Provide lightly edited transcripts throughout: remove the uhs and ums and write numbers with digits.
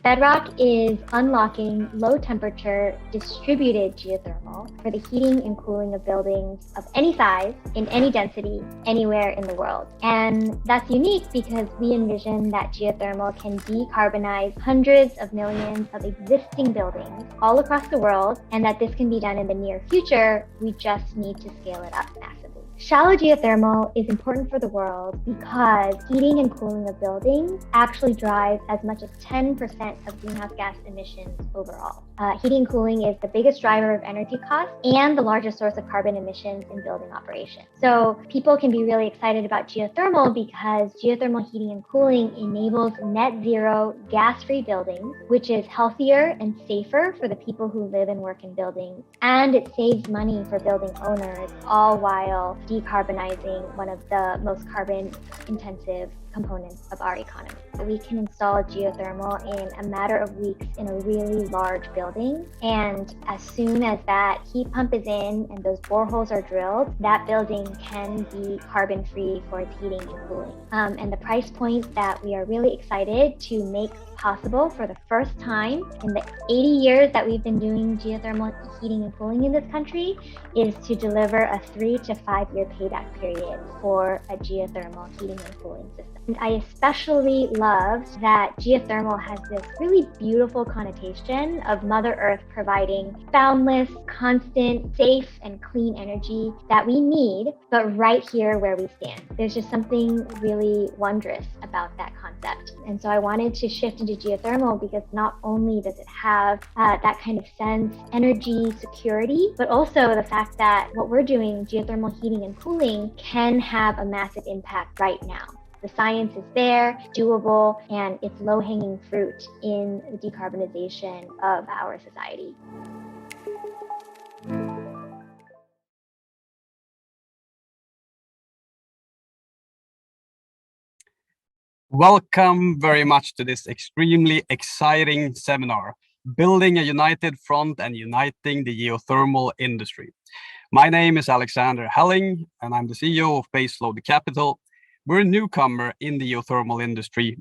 Bedrock is unlocking low-temperature distributed geothermal for the heating and cooling of buildings of any size, in any density, anywhere in the world. And that's unique because we envision that geothermal can decarbonize hundreds of millions of existing buildings all across the world, and that this can be done in the near future. We just need to scale it up massively. Shallow geothermal is important for the world because heating and cooling of buildings actually drives as much as 10% of greenhouse gas emissions overall. Heating and cooling is the biggest driver of energy costs and the largest source of carbon emissions in building operations. So people can be really excited about geothermal because geothermal heating and cooling enables net zero gas-free buildings, which is healthier and safer for the people who live and work in buildings. And it saves money for building owners, all while decarbonizing one of the most carbon intensive components of our economy. We can install geothermal in a matter of weeks in a really large building. And as soon as that heat pump is in and those boreholes are drilled, that building can be carbon free for its heating and cooling. And the price point that we are really excited to make possible for the first time in the 80 years that we've been doing geothermal heating and cooling in this country is to deliver a 3 to 5 year payback period for a geothermal heating and cooling system. And I especially loved that geothermal has this really beautiful connotation of Mother Earth providing boundless, constant, safe, and clean energy that we need, but right here where we stand. There's just something really wondrous about that concept. And so I wanted to shift into geothermal because not only does it have that kind of sense, energy, security, but also the fact that what we're doing, geothermal heating and cooling, can have a massive impact right now. The science is there, doable, and it's low-hanging fruit in the decarbonization of our society. Welcome very much to this extremely exciting seminar, Building a United Front and Uniting the Geothermal Industry. My name is Alexander Helling, and I'm the CEO of Baseload Capital. We're a newcomer in the geothermal industry,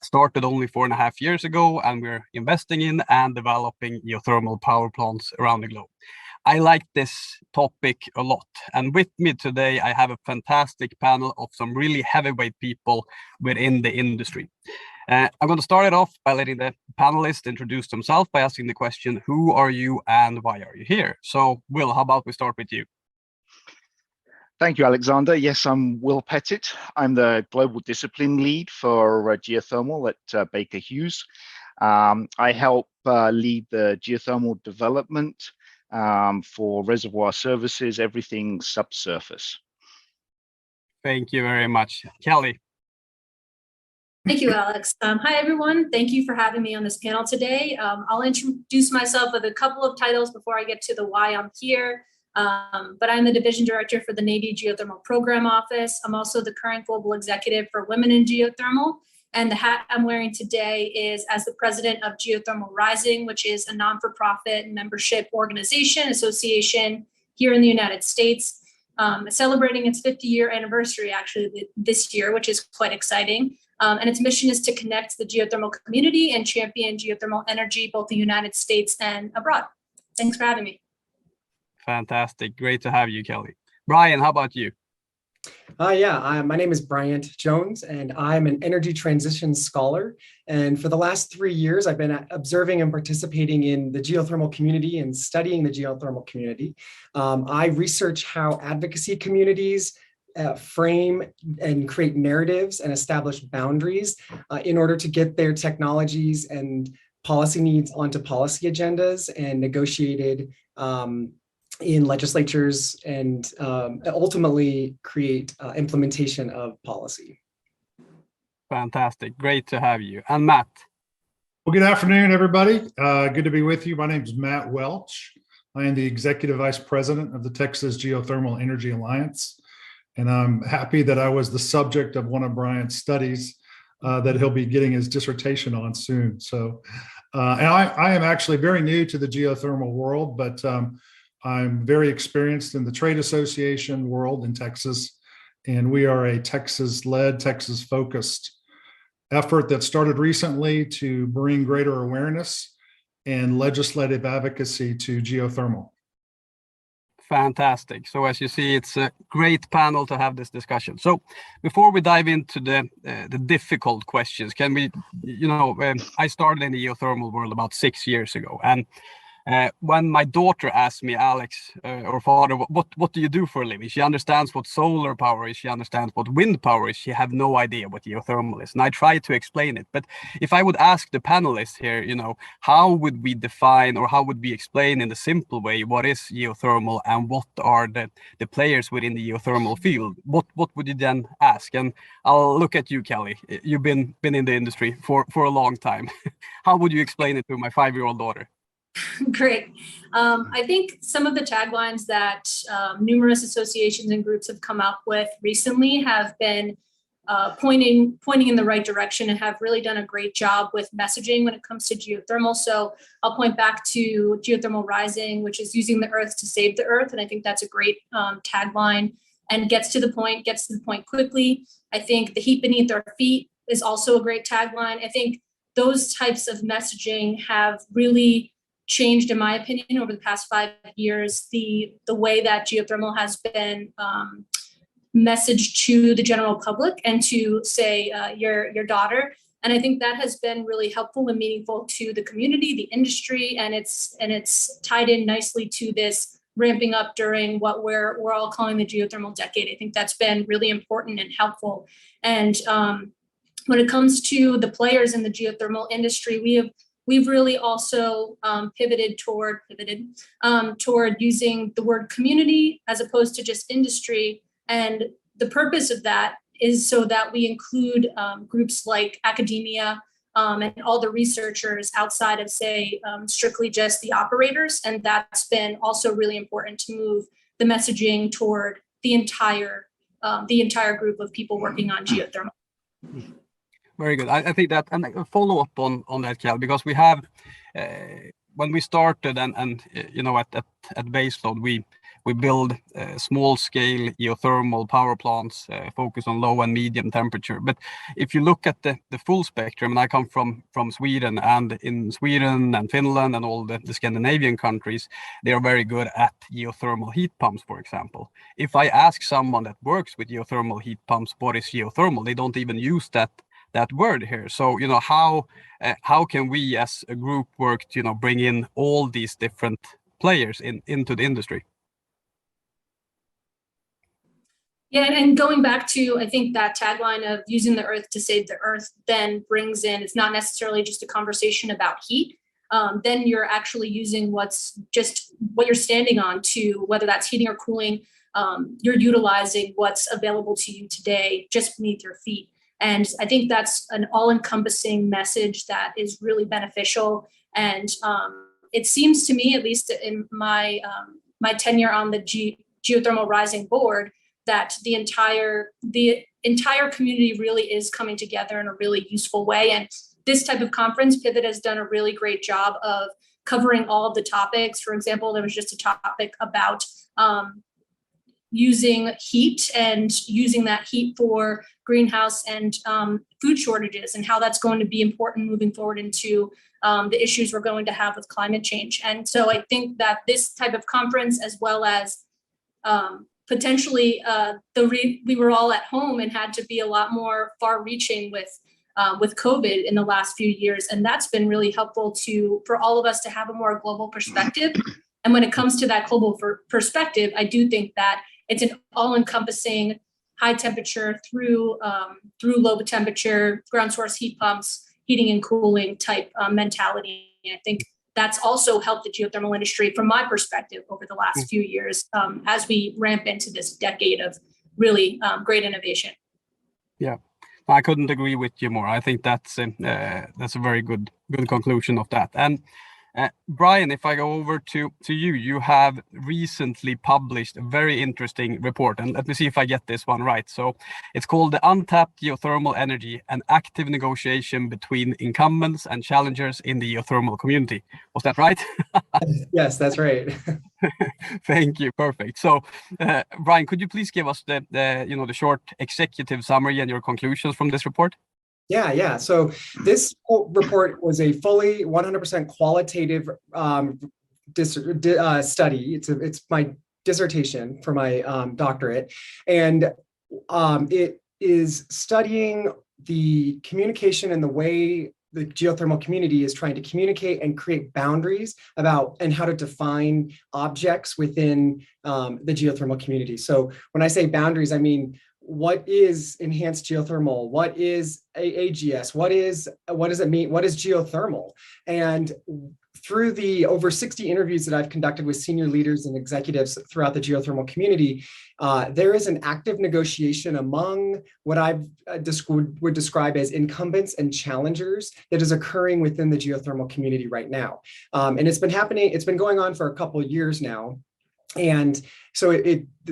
started only 4.5 years ago, and we're investing in and developing geothermal power plants around the globe. I like this topic a lot, and with me today I have a fantastic panel of some really heavyweight people within the industry. I'm going to start it off by letting the panelists introduce themselves by asking the question, who are you and why are you here? So Will, how about we start with you? Thank you, Alexander. Yes, I'm Will Pettitt. I'm the Global Discipline Lead for geothermal at Baker Hughes. I help lead the geothermal development for reservoir services, everything subsurface. Thank you very much. Kelly. Thank you, Alex. Hi, everyone. Thank you for having me on this panel today. I'll introduce myself with a couple of titles before I get to the why I'm here. But I'm the Division Director for the Navy Geothermal Program Office. I'm also the current Global Executive for Women in Geothermal. And the hat I'm wearing today is as the President of Geothermal Rising, which is a non-for-profit membership organization, association here in the United States, celebrating its 50-year anniversary actually this year, which is quite exciting. And its mission is to connect the geothermal community and champion geothermal energy, both in the United States and abroad. Thanks for having me. Fantastic. Great to have you, Kelly. Brian, how about you? My name is Bryant Jones, and I'm an energy transition scholar. And for the last 3 years, I've been observing and participating in the geothermal community and studying the geothermal community. I research how advocacy communities frame and create narratives and establish boundaries in order to get their technologies and policy needs onto policy agendas and negotiated in legislatures and ultimately create implementation of policy. Fantastic. Great to have you. And Matt. Well, good afternoon, everybody. Good to be with you. My name is Matt Welch. I am the Executive Vice President of the Texas Geothermal Energy Alliance. And I'm happy that I was the subject of one of Bryant's studies that he'll be getting his dissertation on soon. So, and I am actually very new to the geothermal world, but I'm very experienced in the trade association world in Texas, and we are a Texas-led, Texas-focused effort that started recently to bring greater awareness and legislative advocacy to geothermal. Fantastic. So as you see, it's a great panel to have this discussion. So before we dive into the difficult questions, can we, I started in the geothermal world about 6 years ago, and when my daughter asked me, Alex, or father, what do you do for a living? She understands what solar power is. She understands what wind power is. She have no idea what geothermal is. And I try to explain it. But if I would ask the panelists here, how would we define or how would we explain in a simple way what is geothermal and what are the players within the geothermal field? What would you then ask? And I'll look at you, Kelly. You've been in the industry for a long time. How would you explain it to my 5-year-old daughter? Great. I think some of the taglines that numerous associations and groups have come up with recently have been pointing in the right direction and have really done a great job with messaging when it comes to geothermal. So I'll point back to geothermal rising, which is using the earth to save the earth. And I think that's a great tagline and gets to the point quickly. I think the heat beneath our feet is also a great tagline. I think those types of messaging have really changed, in my opinion, over the past 5 years, the way that geothermal has been messaged to the general public and to, say, your daughter. And I think that has been really helpful and meaningful to the community, the industry, and it's tied in nicely to this ramping up during what we're all calling the geothermal decade. I think that's been really important and helpful. And when it comes to the players in the geothermal industry, we've really also pivoted toward using the word community as opposed to just industry. And the purpose of that is so that we include groups like academia and all the researchers outside of, say, strictly just the operators. And that's been also really important to move the messaging toward the entire group of people working on geothermal. Very good. I think that, and a follow up on that, Cal, because we have, when we started and at Baseload, we build small scale geothermal power plants focused on low and medium temperature. But if you look at the full spectrum, and I come from Sweden, and in Sweden and Finland and all the Scandinavian countries, they are very good at geothermal heat pumps, for example. If I ask someone that works with geothermal heat pumps, what is geothermal, they don't even use that word here. So how can we as a group work to bring in all these different players into the industry? Yeah, and going back to, I think that tagline of using the earth to save the earth then brings in, it's not necessarily just a conversation about heat. Then you're actually using what you're standing on to, whether that's heating or cooling, you're utilizing what's available to you today just beneath your feet. And I think that's an all-encompassing message that is really beneficial. And it seems to me, at least in my tenure on the Geothermal Rising board, that the entire community really is coming together in a really useful way. And this type of conference, Pettitt has done a really great job of covering all of the topics. For example, there was just a topic about using heat and using that heat for greenhouse and food shortages, and how that's going to be important moving forward into the issues we're going to have with climate change. And so I think that this type of conference, as well as potentially we were all at home and had to be a lot more far-reaching with COVID in the last few years, and that's been really helpful for all of us to have a more global perspective. And when it comes to that global perspective, I do think that it's an all-encompassing high temperature through low temperature ground source heat pumps, heating and cooling type mentality. And I think that's also helped the geothermal industry, from my perspective, over the last few years as we ramp into this decade of really great innovation. Yeah, I couldn't agree with you more. I think that's a very good conclusion of that. And Brian, if I go over to you, you have recently published a very interesting report, and let me see if I get this one right. So it's called The Untapped Geothermal Energy, an Active Negotiation Between Incumbents and Challengers in the Geothermal Community. Was that right? Yes, that's right. Thank you. Perfect. So, Brian, could you please give us the short executive summary and your conclusions from this report? Yeah. So this report was a fully 100% qualitative study. It's my dissertation for my doctorate, and it is studying the communication and the way the geothermal community is trying to communicate and create boundaries about and how to define objects within the geothermal community. So when I say boundaries, I mean, what is enhanced geothermal? What is AGS? What does it mean? What is geothermal? And through the over 60 interviews that I've conducted with senior leaders and executives throughout the geothermal community, there is an active negotiation among what I would describe as incumbents and challengers that is occurring within the geothermal community right now. And it's been going on for a couple of years now. And so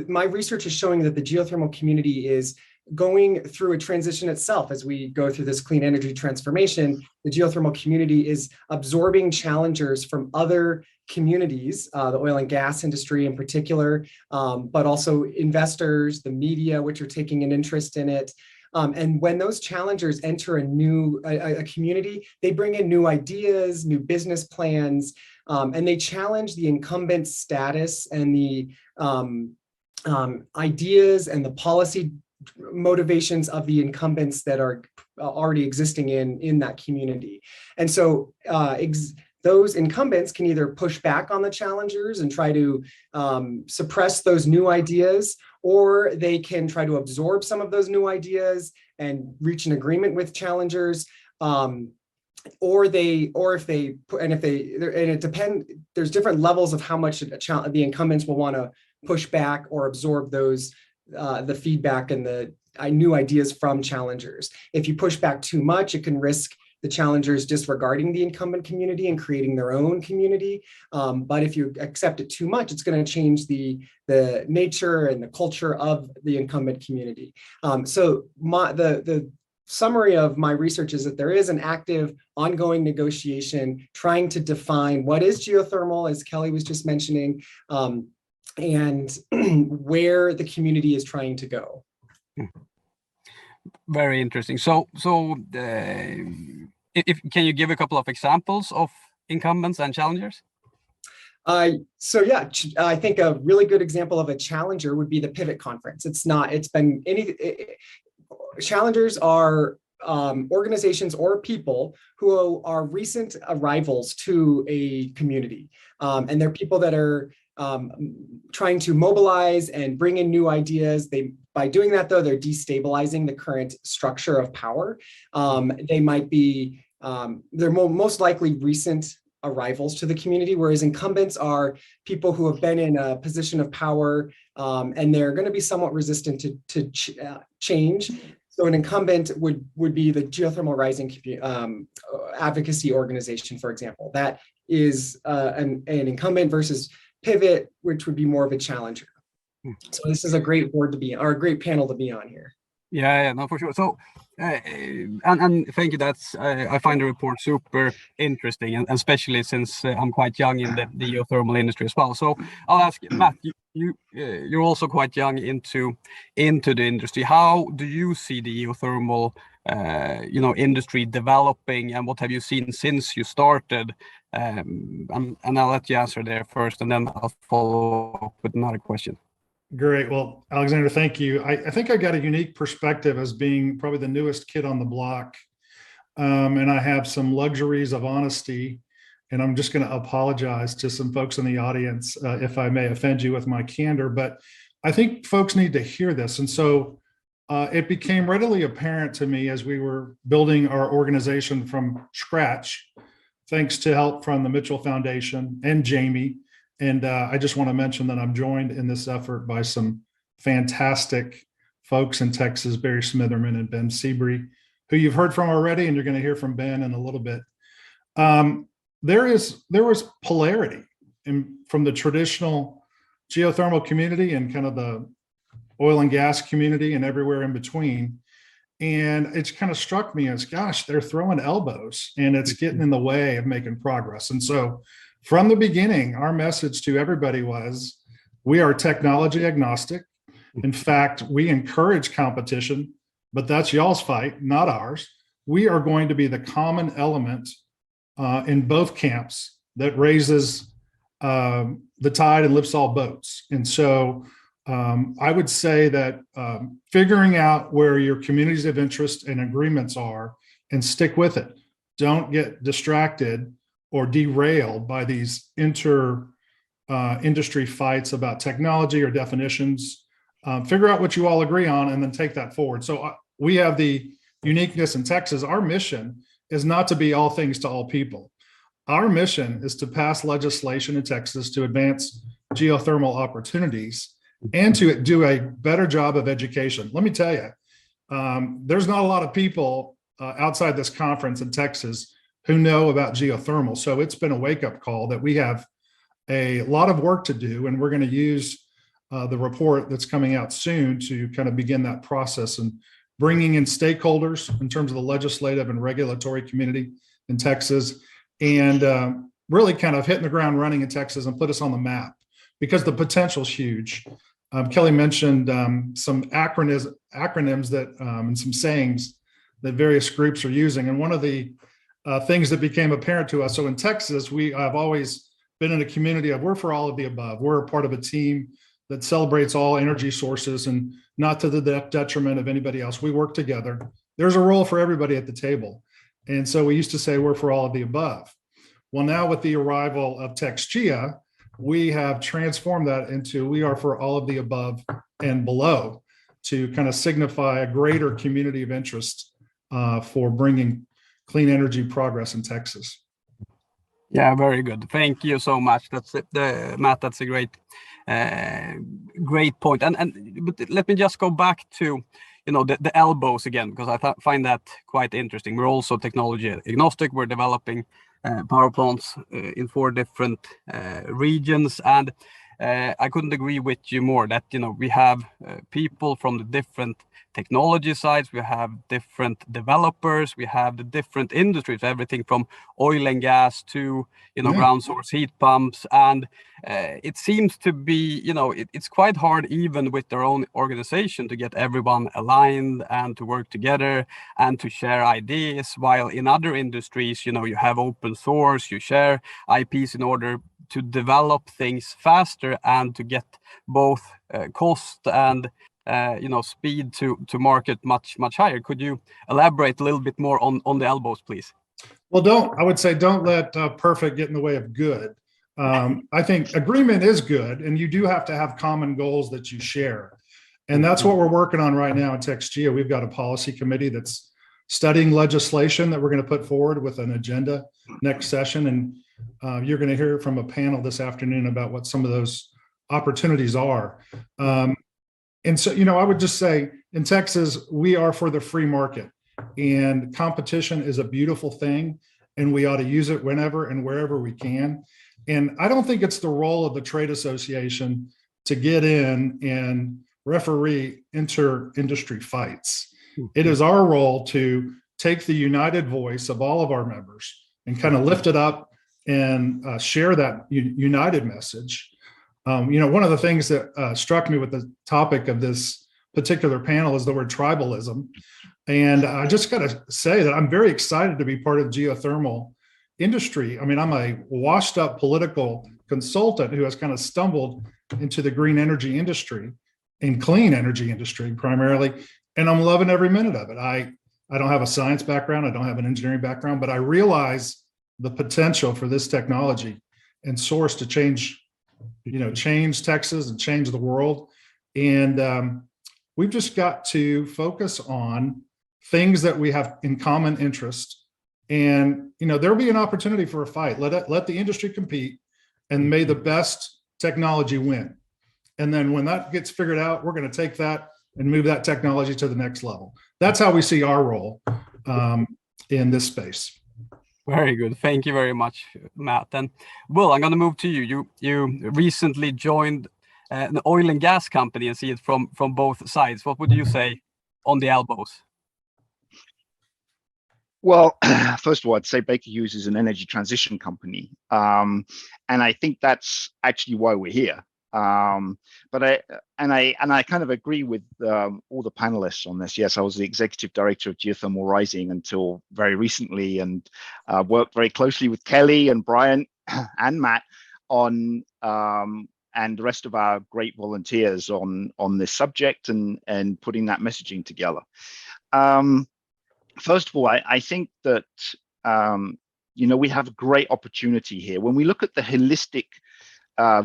my research is showing that the geothermal community is going through a transition itself. As we go through this clean energy transformation, the geothermal community is absorbing challengers from other communities, the oil and gas industry in particular, but also investors, the media, which are taking an interest in it. And when those challengers enter a community, they bring in new ideas, new business plans, and they challenge the incumbent status and the ideas and the policy motivations of the incumbents that are already existing in that community. And so those incumbents can either push back on the challengers and try to suppress those new ideas, or they can try to absorb some of those new ideas and reach an agreement with challengers. There's different levels of how much the incumbents will want to push back or absorb those the feedback and the new ideas from challengers. If you push back too much, it can risk the challengers disregarding the incumbent community and creating their own community. But if you accept it too much, it's going to change the nature and the culture of the incumbent community. So the summary of my research is that there is an active, ongoing negotiation trying to define what is geothermal, as Kelly was just mentioning, and where the community is trying to go. Very interesting. So can you give a couple of examples of incumbents and challengers? I think a really good example of a challenger would be the Pivot conference. Challengers are organizations or people who are recent arrivals to a community. And they're people that are trying to mobilize and bring in new ideas. By doing that, though, they're destabilizing the current structure of power. They might be, they're most likely recent arrivals to the community, whereas incumbents are people who have been in a position of power, and they're going to be somewhat resistant to change. So an incumbent would be the Geothermal Rising advocacy organization, for example. That is an incumbent versus Pivot, which would be more of a challenger. So this is a great board to be on, or a great panel to be on here. Yeah, no, for sure. So, and thank you. I find the report super interesting, and especially since I'm quite young in the geothermal industry as well. So I'll ask Matt. You're also quite young into the industry. How do you see the geothermal, industry developing, and what have you seen since you started? And I'll let you answer there first, and then I'll follow up with another question. Great. Well, Alexander, thank you. I think I got a unique perspective as being probably the newest kid on the block. And I have some luxuries of honesty. And I'm just going to apologize to some folks in the audience if I may offend you with my candor. But I think folks need to hear this. And so it became readily apparent to me as we were building our organization from scratch, thanks to help from the Mitchell Foundation and Jamie. And I just want to mention that I'm joined in this effort by some fantastic folks in Texas, Barry Smitherman and Ben Seabury, who you've heard from already, and you're going to hear from Ben in a little bit. There was polarity from the traditional geothermal community and kind of the oil and gas community and everywhere in between. And it's kind of struck me as, gosh, they're throwing elbows and it's getting in the way of making progress. And so from the beginning, our message to everybody was, we are technology agnostic. In fact, we encourage competition, but that's y'all's fight, not ours. we are going to be the common element in both camps that raises the tide and lifts all boats. And so I would say that figuring out where your communities of interest and agreements are and stick with it. Don't get distracted or derailed by these industry fights about technology or definitions. Figure out what you all agree on and then take that forward. So we have the uniqueness in Texas. Our mission is not to be all things to all people. Our mission is to pass legislation in Texas to advance geothermal opportunities and to do a better job of education. Let me tell you, there's not a lot of people outside this conference in Texas who know about geothermal. So it's been a wake-up call that we have a lot of work to do, and we're going to use the report that's coming out soon to kind of begin that process and bringing in stakeholders in terms of the legislative and regulatory community in Texas, and really kind of hitting the ground running in Texas and put us on the map because the potential is huge. Kelly mentioned some acronyms that and some sayings that various groups are using. And one of the things that became apparent to us, so in Texas, we have always been in a community of we're for all of the above. We're a part of a team that celebrates all energy sources and not to the detriment of anybody else. We work together. There's a role for everybody at the table. And so we used to say we're for all of the above. Well, now with the arrival of TxGEA, we have transformed that into we are for all of the above and below to kind of signify a greater community of interest for bringing clean energy progress in Texas. Yeah, very good. Thank you so much. That's Matt. That's a great point. But let me just go back to the elbows again, because I find that quite interesting. We're also technology agnostic. We're developing power plants in 4 different regions, and I couldn't agree with you more that we have people from the different technology sides, we have different developers, we have the different industries, everything from oil and gas to ground source heat pumps, and it seems to be it's quite hard even with their own organization to get everyone aligned and to work together and to share ideas, while in other industries you have open source, you share IPs in order to develop things faster and to get both cost and speed to market much higher. Could you elaborate a little bit more on the elbows, please? Well, I would say don't let perfect get in the way of good. I think agreement is good, and you do have to have common goals that you share. And that's what we're working on right now at TxGEA. We've got a policy committee that's studying legislation that we're going to put forward with an agenda next session. And you're going to hear from a panel this afternoon about what some of those opportunities are. And so, I would just say in Texas, we are for the free market, and competition is a beautiful thing, and we ought to use it whenever and wherever we can. And I don't think it's the role of the trade association to get in and referee inter-industry fights. It is our role to take the united voice of all of our members and kind of lift it up and share that united message. One of the things that struck me with the topic of this particular panel is the word tribalism. And I just got to say that I'm very excited to be part of the geothermal industry. I mean, I'm a washed up political consultant who has kind of stumbled into the green energy industry and clean energy industry primarily. And I'm loving every minute of it. I don't have a science background. I don't have an engineering background, but I realize the potential for this technology and source to change Texas and change the world. And we've just got to focus on things that we have in common interest. And, there'll be an opportunity for a fight. Let the industry compete, and may the best technology win. And then when that gets figured out, we're going to take that and move that technology to the next level. That's how we see our role in this space. Very good. Thank you very much, Matt. And Will, I'm going to move to you. You recently joined an oil and gas company and see it from both sides. What would you say on the elbows? Well, first of all, I'd say Baker Hughes is an energy transition company. And I think that's actually why we're here. But I kind of agree with all the panelists on this. Yes, I was the executive director of Geothermal Rising until very recently, and worked very closely with Kelly and Bryant and Matt on and the rest of our great volunteers on this subject and putting that messaging together. First of all, I think that we have a great opportunity here when we look at the holistic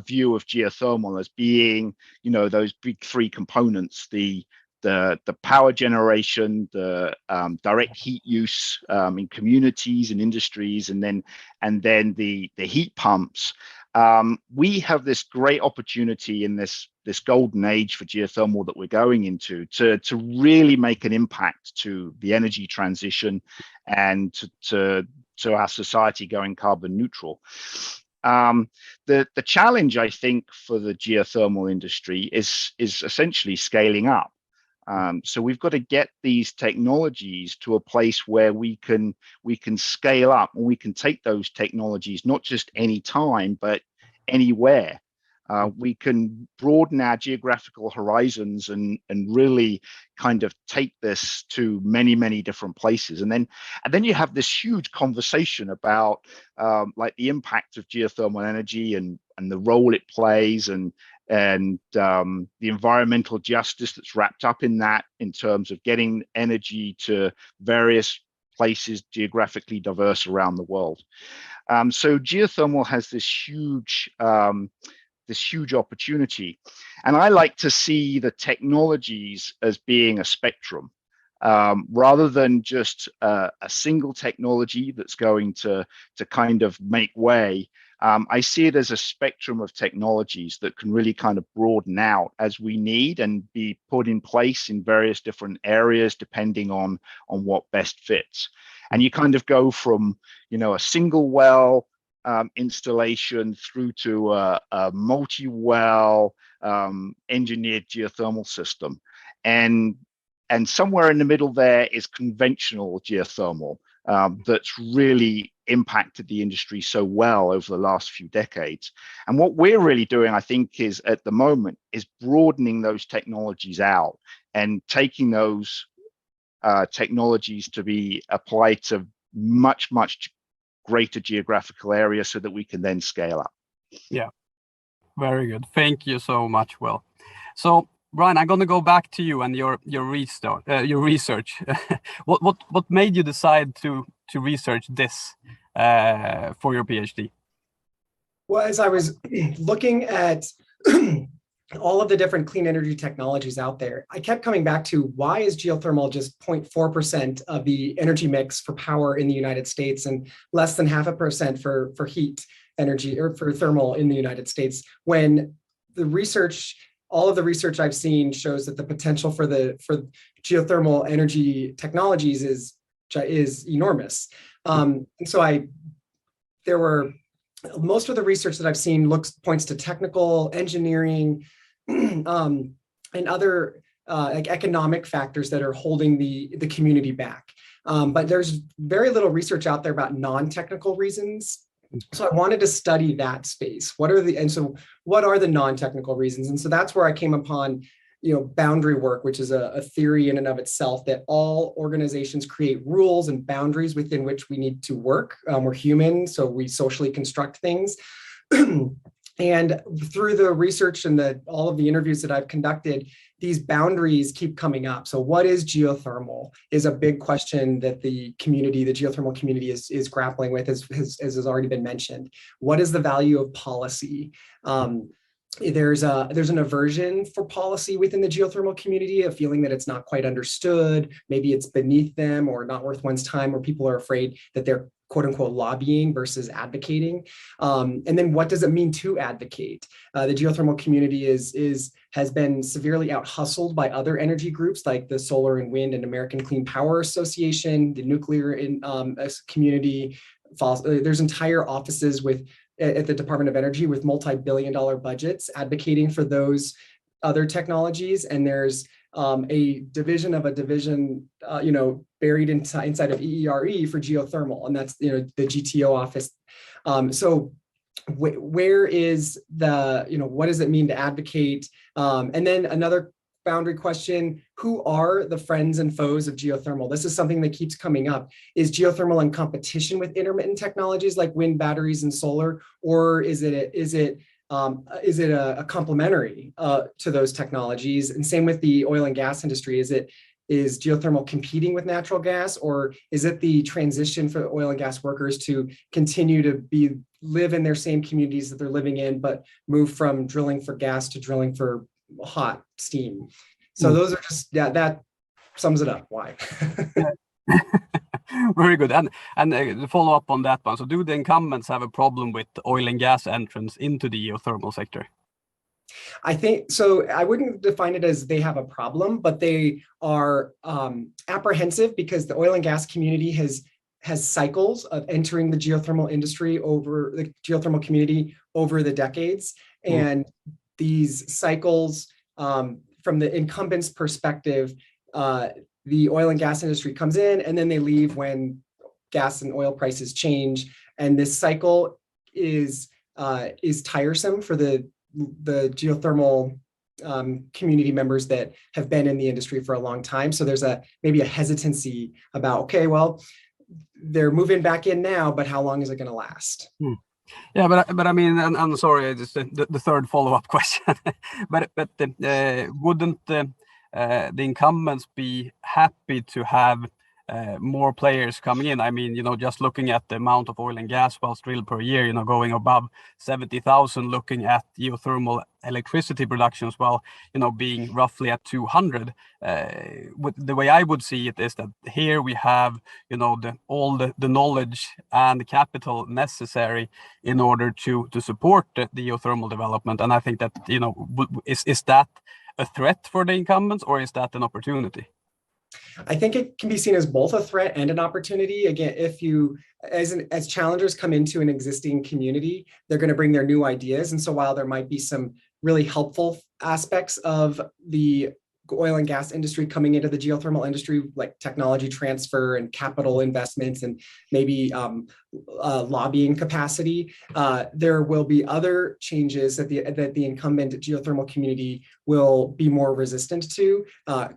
view of geothermal as being, those big three components: the power generation, the direct heat use in communities and industries, and then the heat pumps. We have this great opportunity in this golden age for geothermal that we're going into to really make an impact to the energy transition and to our society going carbon neutral. The challenge, I think, for the geothermal industry is essentially scaling up. So we've got to get these technologies to a place where we can scale up, and we can take those technologies not just any time, but anywhere. We can broaden our geographical horizons and really kind of take this to many, many different places. And then you have this huge conversation about like the impact of geothermal energy and the role it plays, and the environmental justice that's wrapped up in that, in terms of getting energy to various places geographically diverse around the world. So geothermal has this huge opportunity. And I like to see the technologies as being a spectrum, rather than just a single technology that's going to kind of make way. I see it as a spectrum of technologies that can really kind of broaden out as we need and be put in place in various different areas depending on what best fits. And you kind of go from, a single well installation through to a multi-well engineered geothermal system, and somewhere in the middle there is conventional geothermal that's really impacted the industry so well over the last few decades. And what we're really doing, I think, is at the moment is broadening those technologies out and taking those technologies to be applied to much greater geographical area so that we can then scale up. Yeah, very good. Thank you so much, Will. So, Brian, I'm going to go back to you and your research. What made you decide to research this for your PhD? Well, as I was looking at all of the different clean energy technologies out there, I kept coming back to, why is geothermal just 0.4% of the energy mix for power in the United States and less than 0.5% for heat energy or for thermal in the United States, when the research, all of the research I've seen shows that the potential for geothermal energy technologies is enormous. And so most of the research that I've seen points to technical, engineering, and other like economic factors that are holding the community back. But there's very little research out there about non-technical reasons. So I wanted to study that space. What are the non-technical reasons? And so that's where I came upon, boundary work, which is a theory in and of itself, that all organizations create rules and boundaries within which we need to work. We're human, so we socially construct things. And through the research and all of the interviews that I've conducted, these boundaries keep coming up. So what is geothermal is a big question that the geothermal community is grappling with, as has already been mentioned. What is the value of policy? There's an aversion for policy within the geothermal community, a feeling that it's not quite understood, maybe it's beneath them or not worth one's time, or people are afraid that they're quote unquote lobbying versus advocating. And then what does it mean to advocate? The geothermal community has been severely out-hustled by other energy groups like the Solar and Wind and American Clean Power Association, the nuclear community. There's entire offices at the Department of Energy with multi-billion-dollar budgets advocating for those other technologies. And there's a division of a division, buried inside of EERE for geothermal, and that's the GTO office. So where is the, what does it mean to advocate? And then another boundary question, who are the friends and foes of geothermal? This is something that keeps coming up. Is geothermal in competition with intermittent technologies like wind, batteries, and solar, or is it a complementary to those technologies? And same with the oil and gas industry. Is geothermal competing with natural gas, or is it the transition for oil and gas workers to continue to live in their same communities that they're living in, but move from drilling for gas to drilling for hot steam? So those are just, that sums it up. Why? Very good. And to follow up on that one, so do the incumbents have a problem with oil and gas entrance into the geothermal sector? I think so. I wouldn't define it as they have a problem, but they are apprehensive because the oil and gas community has cycles of entering the geothermal industry over the geothermal community over the decades. And these cycles, from the incumbent's perspective, the oil and gas industry comes in and then they leave when gas and oil prices change. And this cycle is tiresome for the geothermal community members that have been in the industry for a long time. So there's maybe a hesitancy about, okay, well, they're moving back in now, but how long is it going to last? Yeah, but I mean, I'm sorry, just the third follow-up question. but wouldn't the incumbents be happy to have more players coming in? I mean, just looking at the amount of oil and gas wells drilled per year, going above 70,000, looking at geothermal electricity production as well, being roughly at 200. The way I would see it is that here we have, all the knowledge and the capital necessary in order to support the geothermal development. And I think that, is that a threat for the incumbents, or is that an opportunity? I think it can be seen as both a threat and an opportunity. Again, if you, as challengers come into an existing community, they're going to bring their new ideas. And so while there might be some really helpful aspects of the oil and gas industry coming into the geothermal industry, like technology transfer and capital investments and maybe lobbying capacity, there will be other changes that the incumbent geothermal community will be more resistant to.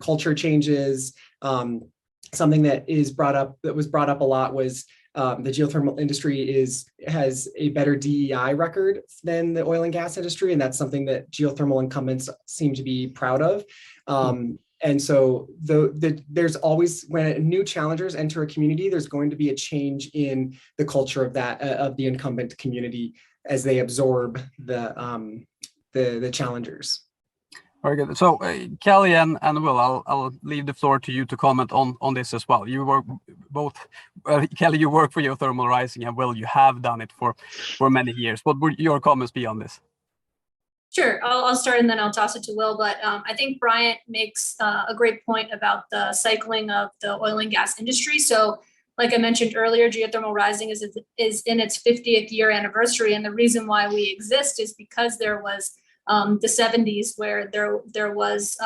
Culture changes. Something that was brought up a lot was the geothermal industry has a better DEI record than the oil and gas industry, and that's something that geothermal incumbents seem to be proud of. And so there's always, when new challengers enter a community, there's going to be a change in the culture of the incumbent community as they absorb the challengers. Very good. So Kelly and Will, I'll leave the floor to you to comment on this as well. You work both, Kelly, you work for Geothermal Rising, and Will, you have done it for many years. What would your comments be on this? Sure, I'll start and then I'll toss it to Will, but I think Bryant makes a great point about the cycling of the oil and gas industry. So like I mentioned earlier, Geothermal Rising is in its 50th year anniversary, and the reason why we exist is because there was the 70s where there was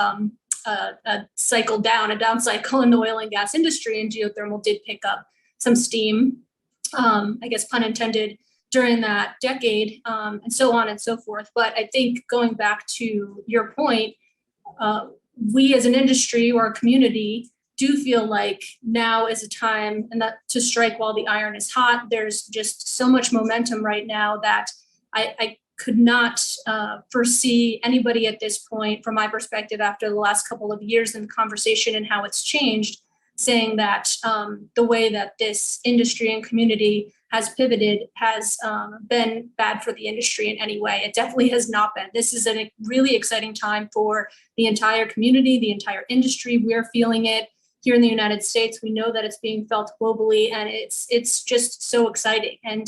a cycle down, a down cycle in the oil and gas industry, and geothermal did pick up some steam, I guess pun intended, during that decade, and so on and so forth. But I think going back to your point, we as an industry or a community do feel like now is a time and that to strike while the iron is hot. There's just so much momentum right now that I could not foresee anybody at this point, from my perspective, after the last couple of years in the conversation and how it's changed, saying that the way that this industry and community has pivoted has been bad for the industry in any way. It definitely has not been. This is a really exciting time for the entire community, the entire industry. We're feeling it here in the United States. We know that it's being felt globally, and it's just so exciting. And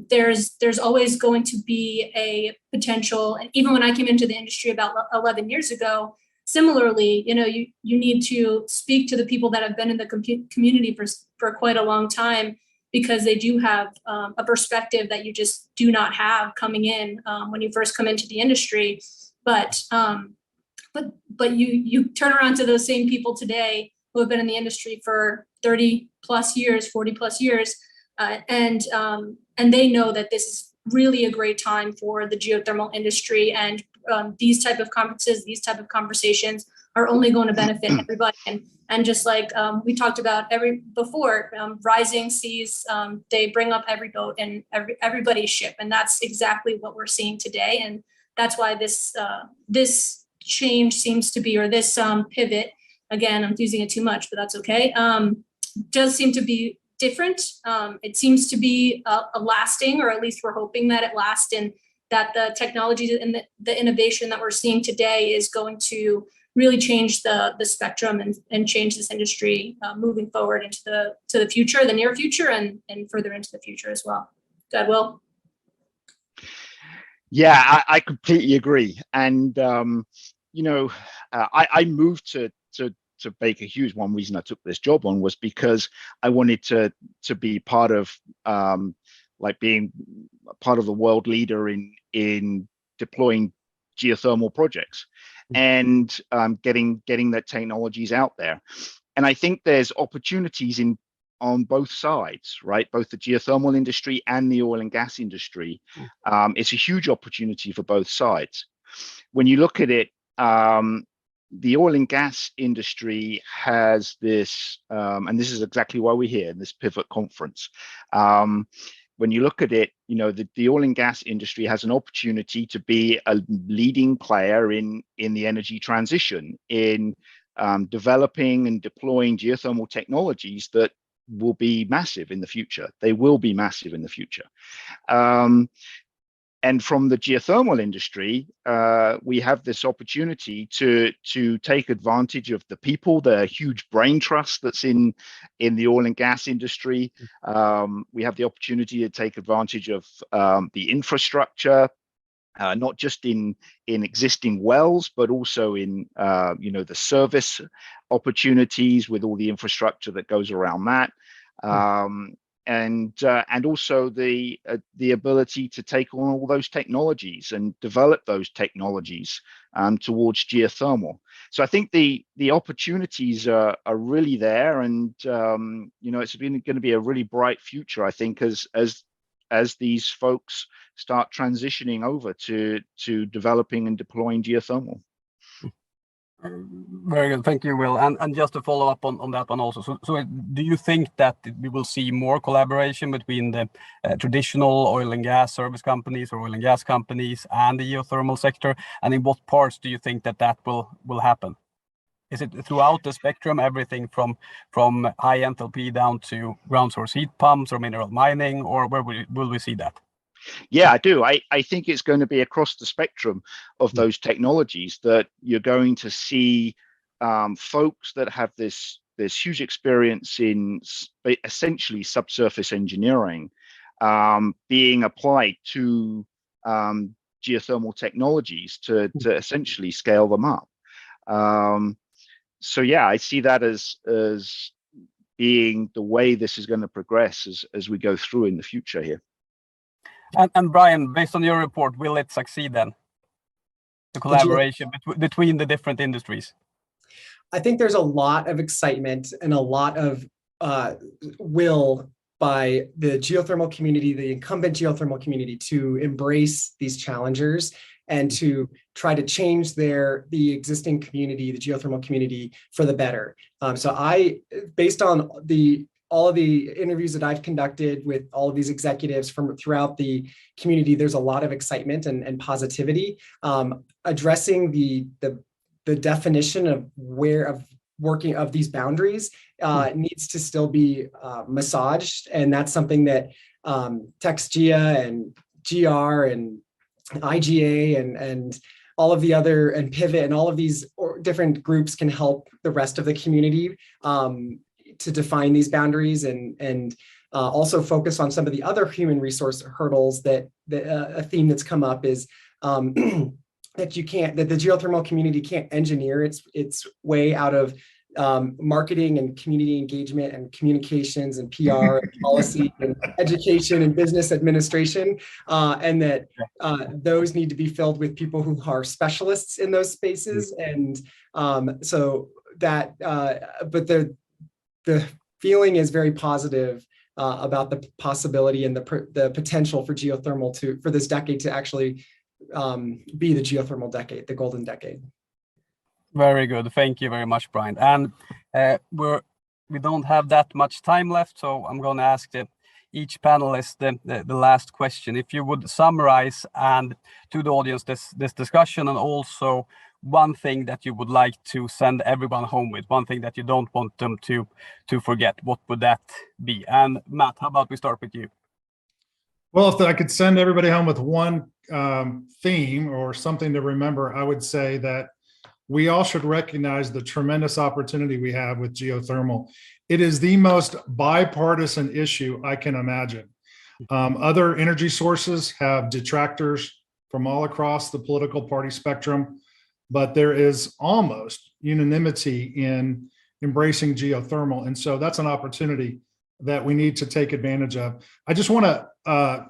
there's always going to be a potential. And even when I came into the industry about 11 years ago, similarly, you need to speak to the people that have been in the community for quite a long time, because they do have a perspective that you just do not have coming in when you first come into the industry. But you turn around to those same people today who have been in the industry for 30 plus years, 40 plus years, and they know that this is really a great time for the geothermal industry, and these type of conferences, these type of conversations are only going to benefit everybody. And just like we talked about before, rising seas, they bring up every boat and everybody's ship, and that's exactly what we're seeing today. And that's why this change seems to be, or this pivot, again, I'm using it too much, but that's okay, does seem to be different. It seems to be a lasting, or at least we're hoping that it lasts, and that the technology and the innovation that we're seeing today is going to really change the spectrum and change this industry moving forward into the future, the near future, and further into the future as well. Go ahead, Will. Yeah, I completely agree. And you know, I moved to Baker Hughes. One reason I took this job on was because I wanted to be part of like being part of the world leader in deploying geothermal projects and getting the technologies out there. And I think there's opportunities on both sides, right? Both the geothermal industry and the oil and gas industry. It's a huge opportunity for both sides. When you look at it, the oil and gas industry has this, and this is exactly why we're here in this pivot conference. When you look at it, you know, the oil and gas industry has an opportunity to be a leading player in the energy transition, in developing and deploying geothermal technologies that will be massive in the future. They will be massive in the future. And from the geothermal industry, we have this opportunity to take advantage of the people, the huge brain trust that's in the oil and gas industry. We have the opportunity to take advantage of the infrastructure, not just in existing wells, but also in you know, the service opportunities with all the infrastructure that goes around that. And also the ability to take on all those technologies and develop those technologies towards geothermal. So I think the opportunities are really there, and you know, it's going to be a really bright future, I think, as these folks start transitioning over to developing and deploying geothermal. Very good, thank you, Will. And just to follow up on that one also, so do you think that we will see more collaboration between the traditional oil and gas service companies or oil and gas companies and the geothermal sector? And in what parts do you think that will happen? Is it throughout the spectrum, everything from high enthalpy down to ground source heat pumps or mineral mining, or where will we see that? Yeah, I do. I think it's going to be across the spectrum of those technologies that you're going to see folks that have this huge experience in essentially subsurface engineering being applied to geothermal technologies to essentially scale them up. So yeah, I see that as being the way this is going to progress as we go through in the future here. And Brian, based on your report, will it succeed then? The collaboration between the different industries? I think there's a lot of excitement and a lot of will by the geothermal community, the incumbent geothermal community, to embrace these challengers and to try to change the existing community, the geothermal community, for the better. So based on all of the interviews that I've conducted with all of these executives from throughout the community, there's a lot of excitement and positivity. Addressing the definition of working of these boundaries needs to still be massaged, and that's something that TxGEA and GR and IGA and all of the other, and Pivot and all of these different groups can help the rest of the community to define these boundaries, and also focus on some of the other human resource hurdles that a theme that's come up is that the geothermal community can't engineer its way out of marketing and community engagement and communications and PR and policy and education and business administration, and that those need to be filled with people who are specialists in those spaces. And so that, but the feeling is very positive about the possibility and the potential for geothermal for this decade to actually be the geothermal decade, the golden decade. Very good. Thank you very much, Brian. And we don't have that much time left, so I'm going to ask each panelist the last question. If you would summarize and to the audience this discussion, and also one thing that you would like to send everyone home with, one thing that you don't want them to forget, what would that be? And Matt, how about we start with you? Well, if I could send everybody home with one theme or something to remember, I would say that we all should recognize the tremendous opportunity we have with geothermal. It is the most bipartisan issue I can imagine. Other energy sources have detractors from all across the political party spectrum, but there is almost unanimity in embracing geothermal. And so that's an opportunity that we need to take advantage of. I just want to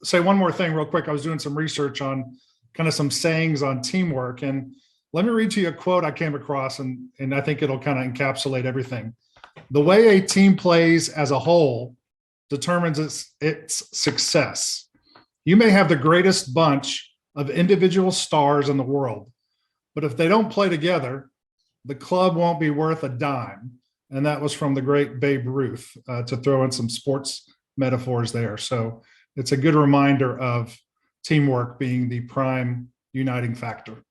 say one more thing real quick. I was doing some research on kind of some sayings on teamwork, and let me read to you a quote I came across, and I think it'll kind of encapsulate everything. The way a team plays as a whole determines its success. You may have the greatest bunch of individual stars in the world, but if they don't play together, the club won't be worth a dime. And that was from the great Babe Ruth, to throw in some sports metaphors there. So it's a good reminder of teamwork being the prime uniting factor.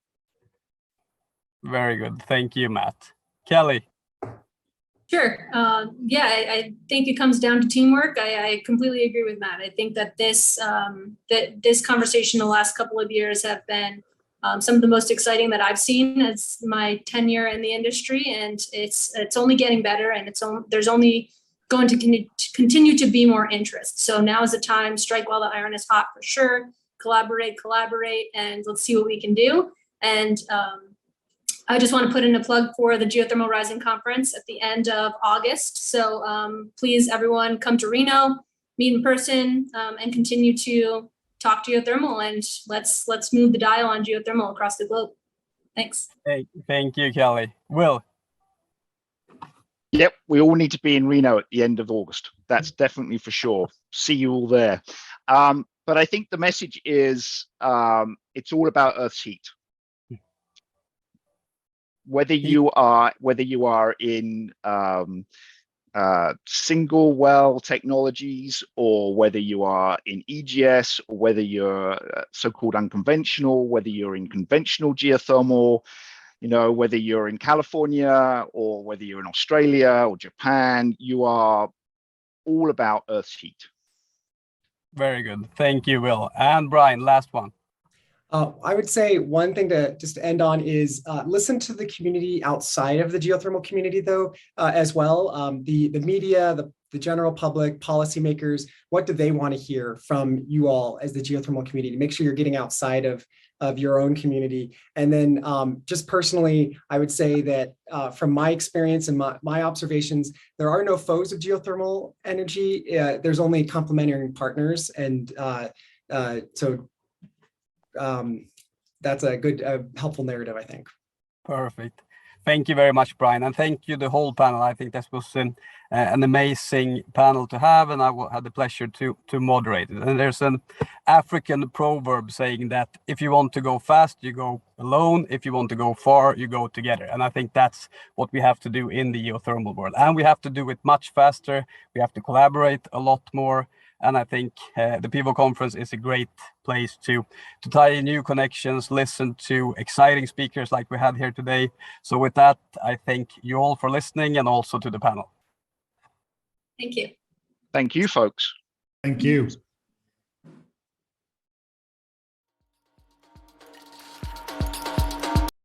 Very good. Thank you, Matt. Kelly. Sure. Yeah, I think it comes down to teamwork. I completely agree with Matt. I think that this conversation the last couple of years have been some of the most exciting that I've seen as my tenure in the industry, and it's only getting better, and there's only going to continue to be more interest. So now is the time. Strike while the iron is hot, for sure. Collaborate, and let's see what we can do. And I just want to put in a plug for the Geothermal Rising Conference at the end of August. So please, everyone, come to Reno, meet in person, and continue to talk geothermal, and let's move the dial on geothermal across the globe. Thanks. Hey, thank you, Kelly. Will. Yep, we all need to be in Reno at the end of August. That's definitely for sure. See you all there. But I think the message is it's all about Earth's heat. Whether you are in single well technologies, or whether you are in EGS, or whether you're so-called unconventional, whether you're in conventional geothermal, whether you're in California or whether you're in Australia or Japan, you are all about Earth's heat. Very good. Thank you, Will. And Brian, last one. I would say one thing to just end on is listen to the community outside of the geothermal community, though, as well. The media, the general public, policymakers, what do they want to hear from you all as the geothermal community? Make sure you're getting outside of your own community. And then just personally, I would say that from my experience and my observations, there are no foes of geothermal energy. There's only complementary partners. And so that's a good, helpful narrative, I think. Perfect. Thank you very much, Brian. And thank you, the whole panel. I think this was an amazing panel to have, and I had the pleasure to moderate it. And there's an African proverb saying that if you want to go fast, you go alone. If you want to go far, you go together. And I think that's what we have to do in the geothermal world. And we have to do it much faster. We have to collaborate a lot more. And I think the PIVO conference is a great place to tie in new connections, listen to exciting speakers like we had here today. So with that, I thank you all for listening, and also to the panel. Thank you. Thank you, folks. Thank you.